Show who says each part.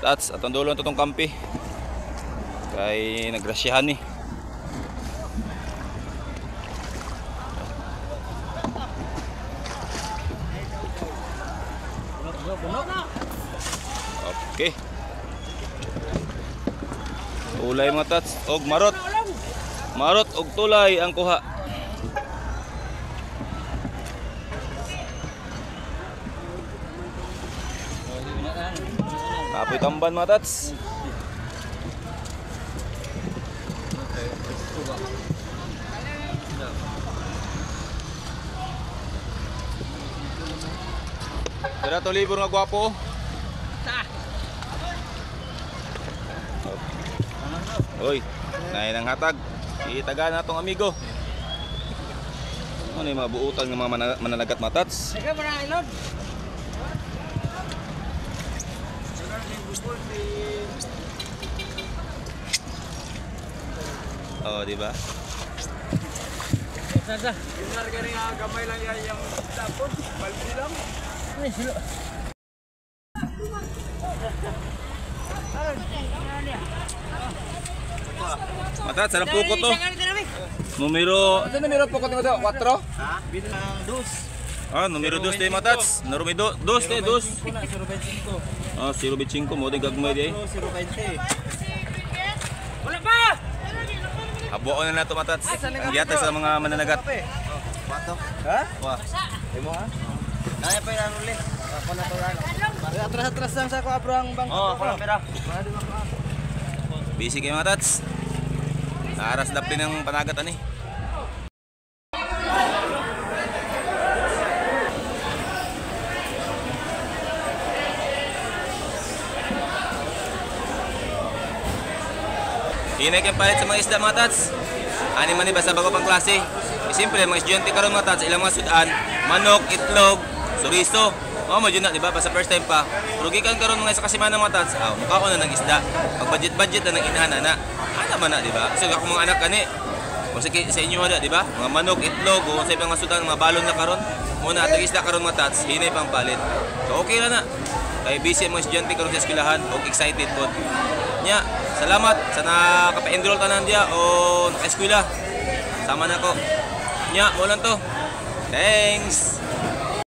Speaker 1: Tats atong dulo to tong kampi. Kay nagrasyahan ni. Okay. Tulay mga tats og marot. Marot og tulay ang kuha. Kapoy tamban mga tats. Tara to libur nga gwapo. Oy, naay nang hatag. Itaga na tong amigo. Ano yung mga buutan ng mga mananagat matats?
Speaker 2: Sige, marang ilod.
Speaker 1: Oh, di ba?
Speaker 2: Sada. Yung larga rin gamay lang yung tapon. Balbi lang. Ay, silo.
Speaker 1: Matats, sarap puko to. Numero, ano numero puko to? 4?
Speaker 2: Ha? Bilang dos.
Speaker 1: Ah, numero 2 tayo matats. Numero 2 tayo, 2. Ah, 0.5 mo, di gagmay di.
Speaker 2: 0.20. Wala pa!
Speaker 1: Habuon na nato matats. Ang giyata sa mga mananagat.
Speaker 2: Wato. Ha?
Speaker 1: Wah.
Speaker 2: Imo ha? Naya pa yung ulit. Ako na to lang. Atras-atras lang sa ako abrang bangko.
Speaker 1: Oh, ako lang pera. Busy kayo matats. Aras dapin ng panagat ani. Hinay kayong palit sa mga isda mga tats. Ani man iba sa bago pang klase. Siyempre mga estudyante karon mga tats, ilang mga sudan, manok, itlog, suriso. Oh, mo na, di ba? Basta first time pa. Pero gikan karon mga isa kasimana mga tats. Mukha ko na ng isda. Pag budget na ng inahan na. Ana man na, di ba? Kasi ako mga anak kani. Kung sa inyo ada, di ba? Mga manok, itlog, o sa ibang mga sudan, mga balon na karon. Muna atong isda karon mga tats, hinay pang palit. So okay na na. Kay busy mga estudyante karon sa eskwelahan, og excited po. Nya, salamat sa nakapa-enroll tanan dia o naka-eskwela. Sama na ko. Nya, mo lang to. Thanks.